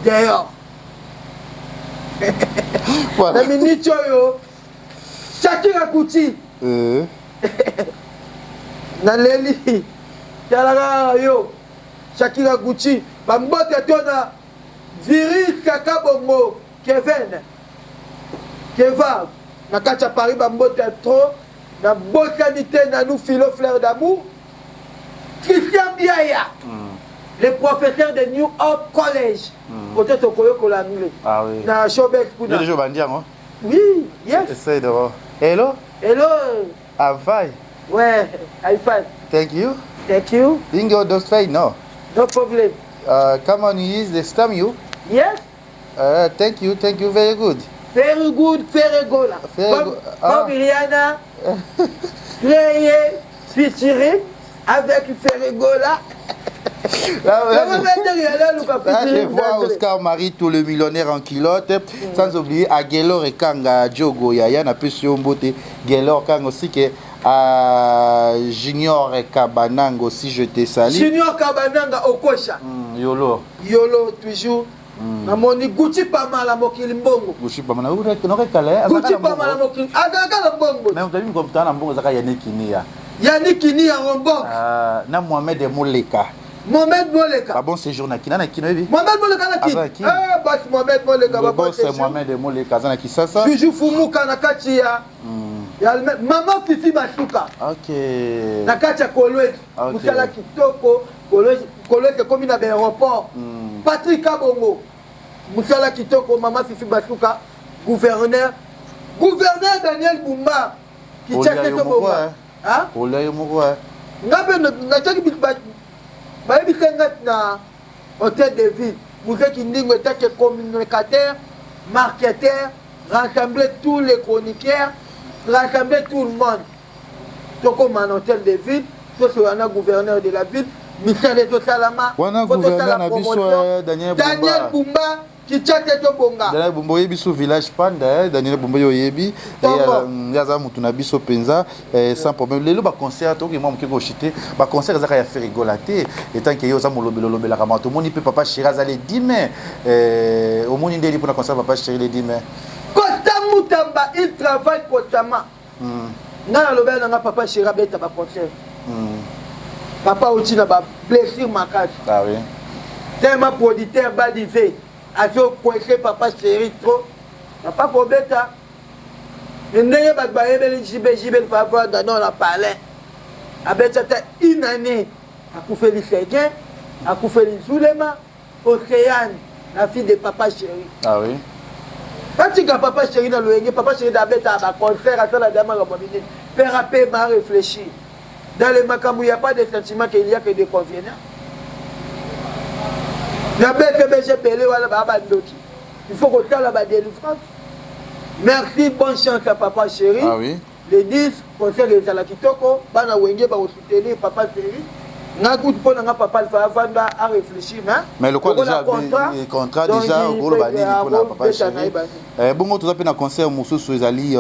D'ailleurs,
voilà.
La minute yo, Shakira Kuti, Naleli, Talara yo, Shakira Kuti, Bambote tona, Viris Kakabongo, Kevin, Nakacha Paris, Bambote trop, na botanité, na nous philo fleur d'amour, Christian Biaya. Le professeur de New Hope College. Peut-être au l'anglais.
Ah oui.
Dans Showbex.
Il y a des gens qui ont
oui, yes.
Essaye de voir. Hello?
Hello.
I'm fine.
Ouais, I'm fine.
Thank you.
Thank you.
Ingo does fine, no?
No problem.
Come on, use the stem you.
Yes.
Thank you, very good.
Very good, very good. Comme Rihanna, créé, featuring avec Ferregola.
Là, je vois Oscar Marie, tout le millionnaire en culotte. Sans oublier Aguelor et Kanga Diogo Yaya n'a pu se beauté. Aguelor Kanga aussi que Junior et Kabanang aussi je te salue.
Junior Kabananga Okosha.
Yolo.
Yolo toujours. Namoni Gucci pas mal à mokili mbongo.
Gucci pas mal. Gucci pas
mal à mokili. Aga mbongo.
Mais vous avez vu comme ça na mbongo zaka Yannick Nia.
Yannick Nia Rombok.
Na Mohamed Moleka.
Mohamed Moleka.
Ah bon séjour na kina hivi.
Mohamed Moleka na kina. Ah bah Mohamed Moleka ba
bon c'est Mohamed Moleka za na kisasa.
Toujours fumuka na kati ya. Maman Fifi Basuka.
OK.
Na kati ya Kolwezi. Musala kitoko, Kolwezi comme na aéroport. Patrick Kabongo. Musala kitoko maman Fifi Basuka, gouverneur Daniel Bumba qui tchake to Bumba. Hein?
Ola yo moko.
Ngabe na tchaki bitba. Bayebi kengat na hôtel de ville. Moussa Kindingo était communicateur, marketeur, rassembler tous les chroniqueurs, rassembler tout le monde. Donc comme un hôtel de ville, tout ce qu'on a gouverneur de la ville, Michel Eto Salama,
Daniel
Bumba, qui tchate to bonga.
Daniel Bumba yebi so village panda, Daniel Bumba yebi, yaza mutu na biso penza sans problème. Lelo ba concert to ki mwa mke ko chité, ba concert za ka ya faire rigolater, etant que yo za molobelo la kama to moni pe papa Shiraz ale 10 mai au moni ndeli pour la concert papa Shiraz le 10 mai.
Costa Mutamba, il travaille constamment. Na lobe na papa Shiraz beta ba concert. Papa aussi na ba blessure makasi.
Ah oui.
Tellement producteur badivé. Azo coincé papa chéri trop. Papa Pobeta. Ndenge bakbayebeli jibe papa dans la palais. Abeta une année. Akoufeli Séguin, Akoufeli Zulema, Océane, la fille de papa chéri.
Ah oui.
Quand tu as papa chéri dans le papa chéri d'Abeta à concert à la dame à la mobilité. Père à paix m'a réfléchi. Dans les macamou, il n'y a pas de sentiment qu'il y a que des convenants. Il faut que tu aies la délivrance. Merci, bonne chance à papa chéri.
Ah oui.
Le 10, conseil de Salakitoko, Bana Wenge va soutenir papa chéri. nga coup pour nga papa il faut vendre à réfléchir
mais le quoi déjà le contrat déjà au golo bani pour la papa chéri bon tout ça pe na concert mususu ezali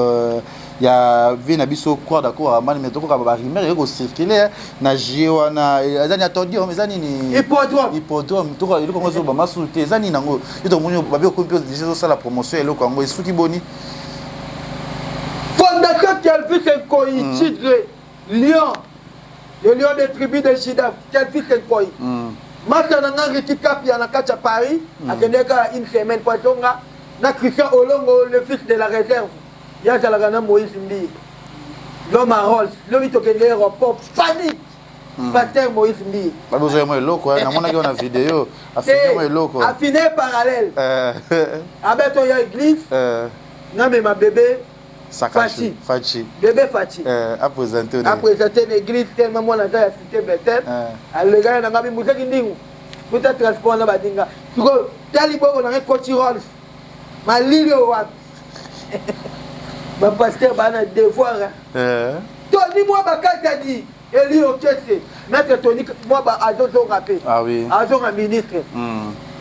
ya vina biso quoi d'accord mani mais toko ba rimer eko circuler na jiwa na ezani atodi o ezani ni hippodrome toko ile ko zo ba masulte ezani nango ito munyo ba bi ko déjà zo sala promotion ele ko ngo isuki boni
fondation Kelvis Nkoi titre Lion le lion des tribus de Juda Kelvis Nkoi maintenant na ngiki kapia na kacha Paris akendeka une semaine kwa tonga na Christian Olongo le fils de la réserve ya zalaka na Moïse Mbi l'homme à Rolls l'homme qui est aéroport panique pasteur Moïse Mbi
ba besoin moi loko na mona na vidéo affiné moi loko
affiné parallèle abeto ya église na me ma bébé Fachi bébé Fachi
a présenté
l'église tellement moi na ya cité Bethel le gars na ngabi musaki ndingu puta transport na badinga tuko tali boko na coach Rolls malilio wapi ba pasteur bana devoir Tony moi bakata di Eli Okese maître Tony moi ba azozo rapé
ah oui
azozo ministre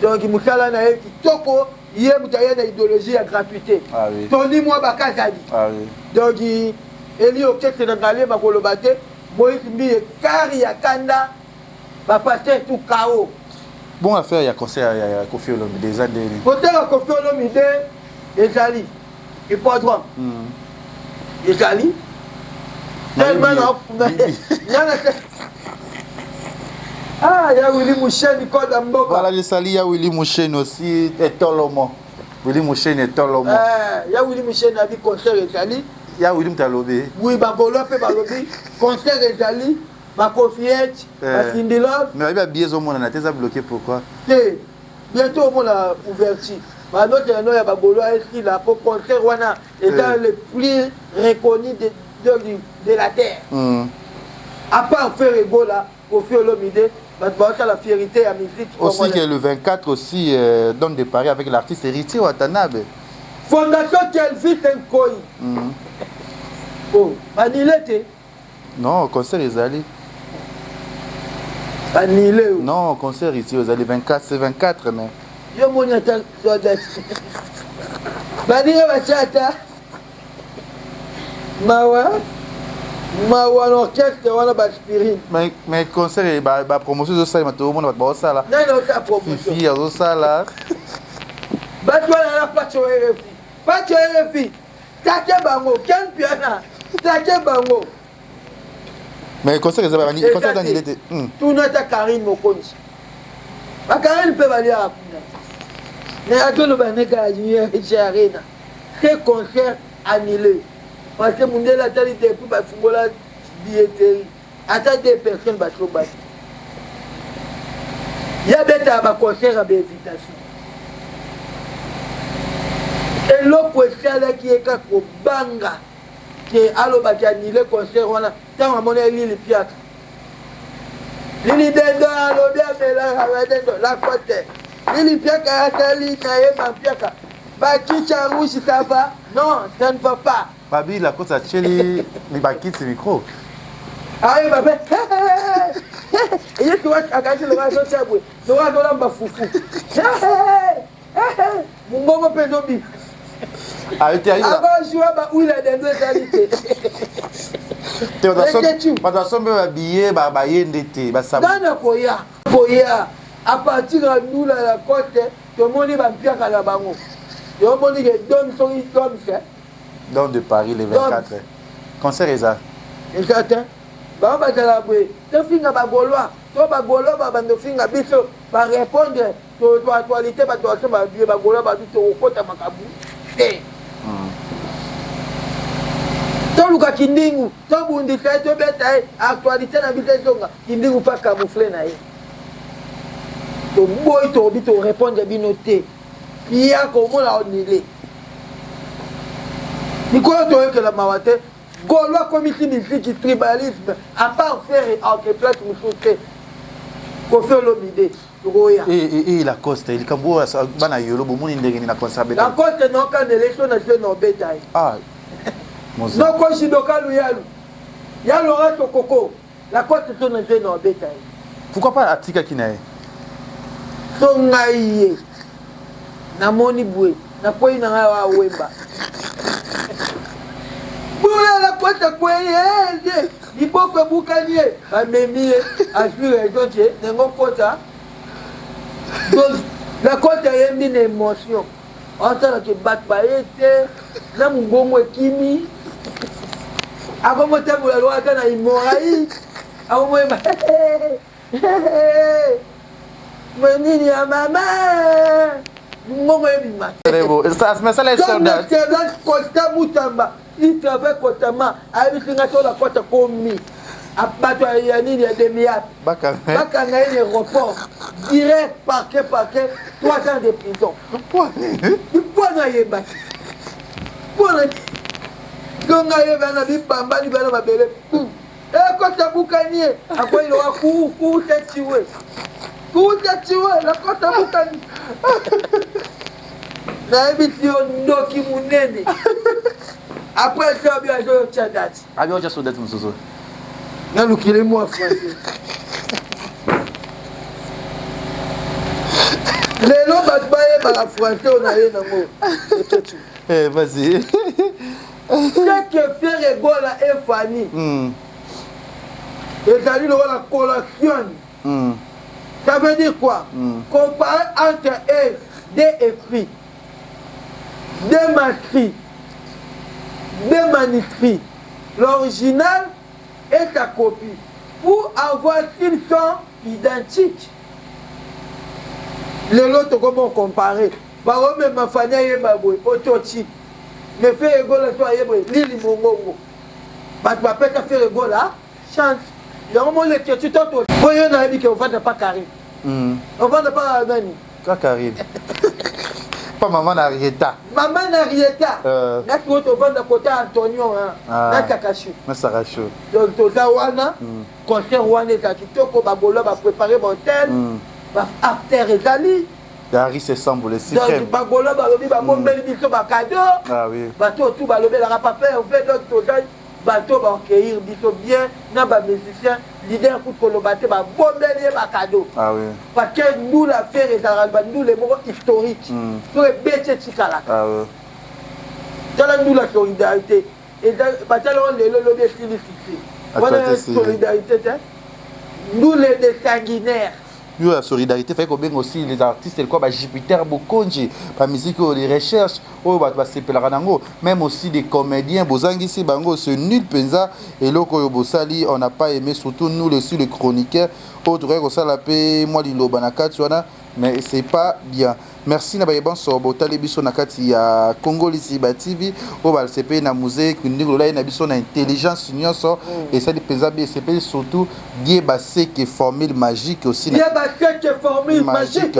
donc musala na ye kitoko yé mutaye na idéologie ya gratuité
ah oui
Tony moi bakata di
ah oui
donc Eli Okese na ngale ba kolobate Moïse Mbi kari ya kanda ba pasteur tout chaos
bon affaire ya concert ya Kofi Olomide des années
concert ya Kofi Olomide ezali hippodrome ezali tellement ya Willy Mouchen code Mboka
voilà je salue ya Willy Mouchen aussi et Tolomo Willy Mouchen et Tolomo
ya Willy Mouchen a dit concert ezali
ya Willy Mtalobe
oui ba bolo pe ba lobi concert ezali ba Kofiette ba Cindy Love
mais ba billet au monde na teza bloqué pourquoi
bientôt on a ouverture bah notre nom ya ba bolo est là pour concert wana étant le plus reconnu de la terre à part faire Ebola Kofi Olomide la fierté à musique
aussi que le 24 aussi donne de Paris avec l'artiste héritier Watanabe
fondation Kelvis Nkoi oh banilete
non concert ezali
banile
non concert ici ezali 24 c'est 24 mais
yo moni ata sodat banile bachata mawa l'orchestre wana ba spirit
mais concert ba promotion zo sala mato mona ba sala
non ça promotion
fifi zo sala
ba toi la pacho RFI take bango ken piana take bango
mais concert ezaba bani concert dans il était
tout notre Karine Mokonzi ba Karine peut valer à kuna mais atolo baneka junior Arena ce concert annulé parce que Mundela tali te pour ba fungola billetterie ata des personnes ba trop bas ya beta ba concert à invitation et l'autre est qui est ko banga que aloba ki annulé concert wana tant amone Lili Piaka Lili dendo alobi amela dendo la côté Lili Piaka atali na ye ma Piaka ba kicha rouge ça va non ça ne va pas
Babi la côte à Cheli mais ba quitte ce micro
ah oui baba et tu vois akaji le raso chabwe to wa dola mba fufu mungongo pendo bi
ah tu as eu
aba joua ba uila dendo salite
Pas sombe ba billet ba yendete ba sabu
dana koya à partir de nous la côte tout le monde va bien à la bango tout le monde qui donne son comme ça
dans de Paris le 24 concert eza
exact ba ba la bwe to finga ba golwa ba bando finga biso ba répondre to actualité ba to ba bien ba golwa ba to okota makabu to luka kindingu to bundi sai to beta actualité na bitezonga kindingu pas camoufler na ye to boy to bito répondre binoté pia comme la onile Nicolas to que la mawate golwa comité musique tribalisme à part faire entre place musuke Kofi Olomide roya
et la coste il kambo bana yolo bo muni ndenge na conserver
la coste non quand l'élection nationale betaille
ah
non ko shidoka luyalu ya lora to koko la coste to nationale betaille
Pourquoi pas Atika Kinae?
Songaye. Namoni boué. Napoyi na wa wemba. Boué la kota kwenye. Liboko bukanye. Amemie. Asure zonche. Nengo kota. Donc, la kota yembi na émotion. On sait que bat baete. Na mbongo kimi. Avant moi t'as voulu loi kana imorai. Avant moi Menini ya mama. Mbongo yebima.
Très beau. Mais ça les soldats.
C'est là Costa Mutamba. Il travaille constamment. Avec une la kota komi. Abato ya nini ya demiat.
Baka
na aéroport. Direct parquet 3 ans de prison. Pourquoi na yeba? Pourquoi Gonga yeba na bipamba ni bana mabele. Kota bukanie. Après il aura coup tetiwe. Coup tetiwe la kota bukanie. Na ebitio ndoki munene. Après ça bien je tchadat.
Abi oja sodat musoso.
Na lukile moi français. Lelo batbaye ba français on a rien nango.
Vas-y.
Dès que faire Ebola et Fanny. Et ça dit la collation. Ça veut dire quoi? Comparer entre eux des écrits, des manuscrits, l'original et ta copie, pour avoir qu'ils sont identiques. Les autres, comment comparer? Par exemple, ma famille est baboué, autotype. Mais faire Ebola, soit yéboué, l'île Mongongo. Parce que peut-être faire Ebola, chance. Il y a un moment où tu t'entends. Pour y en a dit qu'on ne va pas carrer. On va pas Nani.
Pas Karim. Pas maman Arieta.
Maman Arieta. Là, tu vas de côté Antonio. Là, Kakashi.
Mais ça rache.
Donc, tu as Wana. Concert Wana, tu as préparé mon tel. After Ezali.
Dari se semble le suprême.
Donc, Bagolo, Balobi, Babombeli, Biso, Bakado.
Ah oui.
Bateau, tout, Balobé, la rapapé, on fait d'autres total. Bateau, va accueillir, Biso bien. N'a pas musicien. Leader, coup de Colobaté, Babombeli, Bakado.
Ah oui.
Parce que nous, l'affaire est dans nous, les moments historiques. Nous, les bêtes, Tchikala.
Ah oui.
Dans nous, la solidarité. Et parce que on est le style fixé. On a la solidarité, nous, les sanguinaires.
La solidarité fait que aussi les artistes et quoi bah Jupiter Bokonji par musique les recherches oh bah même aussi des comédiens bozangi si bango ce nul penza et loko bosali on n'a pas aimé surtout nous les chroniqueurs autre que ça la paix moi li lobanaka tu vois mais c'est pas bien. Merci na bayeban so botali biso na kati ya Congo Liziba TV o ba CP na musée kundigo la na biso na intelligence nyonso et ça di penza bien CP surtout die ba que formule magique aussi
die ba que formule magique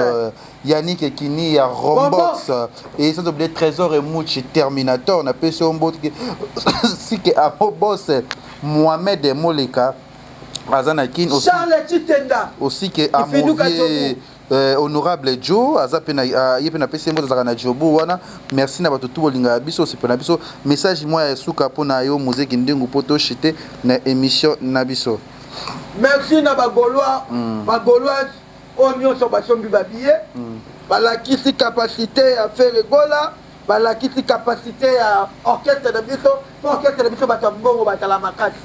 Yannick Ekini ya Rombox et sans oublier Trésor et Mouchi Terminator on appelle ce mbot si que a boss Mohamed Moleka Azanakin aussi
Charles Chitenda
aussi que a honorable Joe azapena yepena pesi mbo zaka jobu wana merci na bato tout bolinga biso sepena biso message moi ya suka pona yo muziki ndingu poto chité na émission na biso
merci na bagolois onyo so basombi babiye balakisi capacité à faire Ebola balakisi capacité à orchestre de biso bato mbongo batala makasi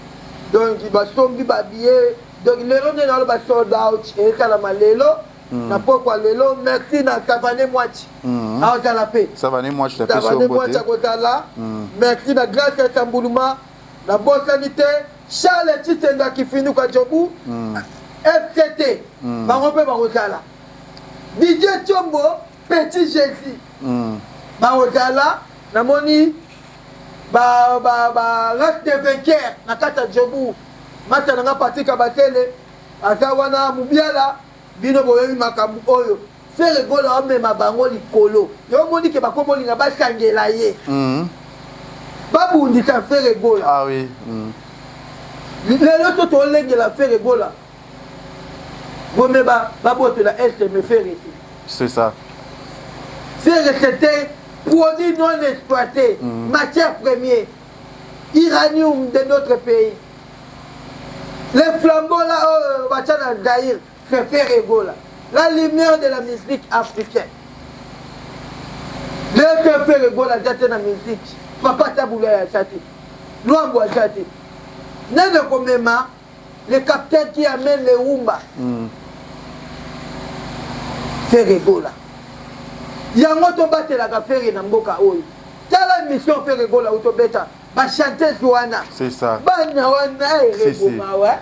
donc basombi babiye donc lelo ne na ba sold out et kala malelo na pourquoi lelo merci na Savané Moiti à la paix
Savané Moiti la paix
Savané Moiti à Kotala merci na grâce à Tambuluma la bonne sanité Charles Titenda qui finit kwa Jobu FTT Barompe Barotala DJ Chombo Petit Jésus Barotala namoni reste de vainqueur na kata Jobu mata na patika batele azawana mubiala bino boyebi makambo oyo faire Ebola amema bango likolo yo moni ke bakomolinga basangela ye babundisa faire Ebola
ah oui
lelo to tolengela faire Ebola bome baboto la est me faire ici
c'est ça
faire c'était produit non exploité matière première uranium de notre pays les flambeaux là bachana Zaïre c'est Ferregola. La lumière de la musique africaine. Le Ferregola date dans la musique. Papa Taboula ya chati. Luambo ya chati. Nana komema, le capitaine qui amène les Wumba. Ferregola. Yango to batelaka Ferre na mboka oyo. Tala mission Ferregola utobeta. Ba chanteuse wana.
C'est ça.
Bana wana Mawa.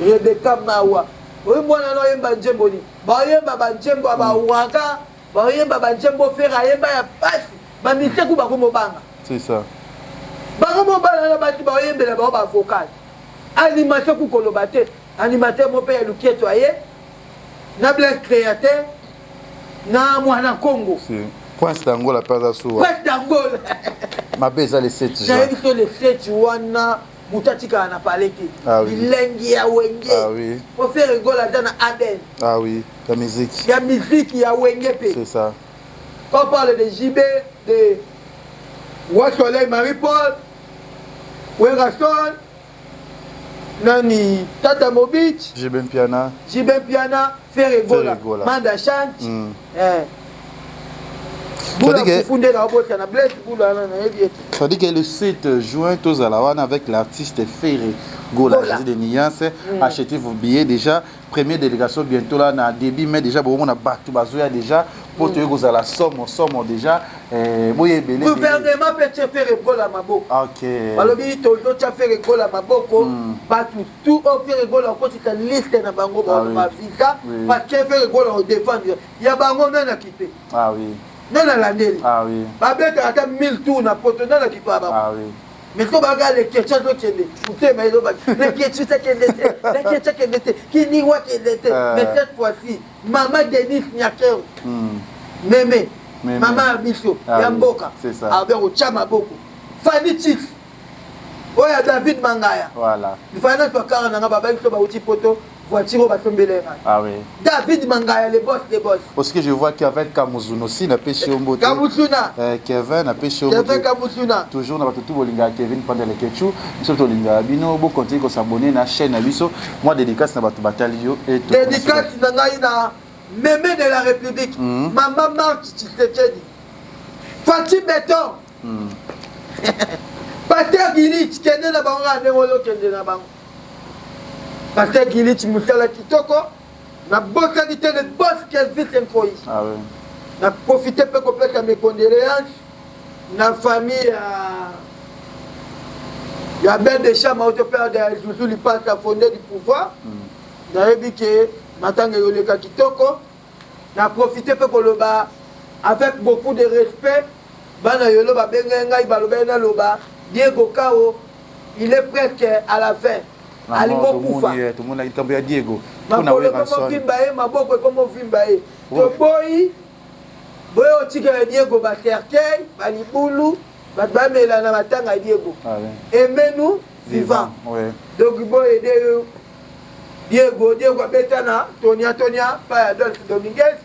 Rebecca Mawa. Oyo mwana no yemba njembo ni. Ba yemba ba njembo ba waka. Ba yemba ba njembo Ferre yemba ya pasi. Ba miteku ba komo banga.
C'est ça.
Ba komo banga na bati ba yembe na ba vocal. Animation ku kolobate. Animateur mo pe ya Lukieto aye. Na black créateur. Na mwana Congo.
C'est Prince d'Angola pas sous.
Prince d'Angola.
Ma beza le 7 juin.
J'ai vu que le 7 wana mutatika na paleki.
Ah oui.
Bilengi ya wenge.
Ah oui.
Pour faire rigoler dans Aden.
Ah oui, la musique.
Il y a musique ya wenge pe.
C'est ça.
Quand on parle de JB, de Roi Soleil Marie-Paul, Weraston, Nani Tata Mobich,
Jibem Piana.
Piana, Ferregola, Manda Chant.
Ça dit que le 7 juin, tous à la one avec l'artiste Ferregola. J'ai des nuances. Achetez vos billets déjà. Première délégation bientôt là, dans début mai déjà. Bon, on a battu Bazouya déjà. Pour te dire à la somme déjà.
Gouvernement peut Ferregola Maboko.
Ok.
Balobi Toldo tcha Ferregola Maboko. Partout tout au Ferregola on continue la liste na bango ba visa parce que Ferregola on défend. Il y a bango na quitté.
Ah oui.
Nana landeli.
Ah oui.
Babeta ata 1000 tours na poto nana kipa ba.
Ah oui.
Mais quand baga les questions to kende. Putain mais les questions ça kende. Les questions kende. Qui ni wa kende. Mais cette fois-ci, maman Denis Nyaker. Mémé. Maman Biso Yamboka.
C'est ça.
Avec au chama boko. Fanny Chief. Oya David Mangaya.
Voilà.
Il fallait que car na baba biso ba uti poto. Voiture va tomber les mains.
Ah oui.
David Mangaya, le boss des boss.
Parce que je vois qu'avec Kamuzuna aussi, n'a pêché au mot.
Kamuzuna.
Kevin n'a pêché au mot.
Kevin Kamuzuna.
Toujours dans tout Bolinga Kevin pendant les ketchou. Surtout Bolinga Bino, beaucoup continuer à s'abonner à la chaîne Abisso. Moi dédicace dans votre bataillon et tout.
Dédicace dans Mémé de la République. Maman Marc Tshisekedi. Fatih Béton. Pasteur Gilich, Kende na bango na ngolo Kende na bango. Pasteur Gilich Moussala Kitoko, na bossa dit le boss Kelvis Nkoyi.
Ah oui.
Na profité peu complète à mes condoléances. Na famille il y a Ben Deschamps, mon père de Joujou, il passe à fonder du pouvoir. Na dit que matanga yoleka Kitoko. Na profité peu koloba avec beaucoup de respect. Bana yolo ba benga ngai baloba na loba. Diego Kao, il est presque à la fin. Alingo Koufa.
Tout le monde a dit Diego.
Makolo comme Vimbae, Maboko comme Vimbae. Toboyi, Boyo Tigre Diego Baserkei, Balibulu, Babamela na matanga Diego. Aimez-nous vivants. Donc Boy Diego Betana, Tonia, pas Adolphe Dominguez.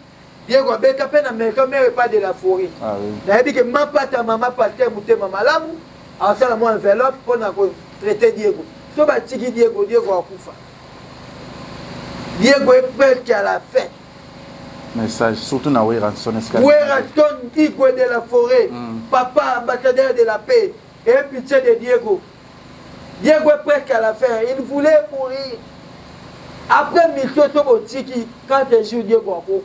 Diego Beta Pena, mais comme pas de la forêt. Il dit que ma pata, maman, pasteur, mouté, maman, l'amour. Alors ça, moi, enveloppe pour traiter Diego. Si on va tirer Diego a Koufa. Diego est presque à la fin.
Message, surtout dans Weraston.
Weraston, Igwe de la forêt. Papa, ambassadeur de la paix. Et pitié de Diego. Diego est presque à la fin. Il voulait mourir. Après mission Sobotiki, quand il joue Diego a Koufa.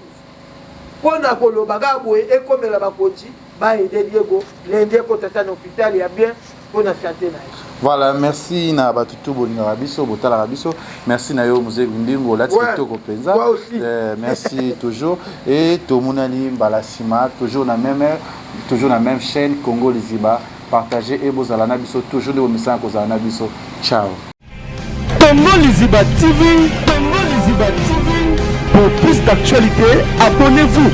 Pour na kolobaga boye et comme la bakoti ba aider Diego l'aider pour tata l'hôpital il y a bien pour na santé na.
Voilà, merci na batutu bolinga rabiso botala rabiso. Merci na yo Mzee Ndingo la TikTok penza. Merci toujours et tomunani balasima toujours na même chaîne Congo Liziba. Partagez et bozala biso toujours de message kozala biso. Ciao.
Congo Liziba TV, Congo Liziba TV. Pour plus d'actualités, abonnez-vous.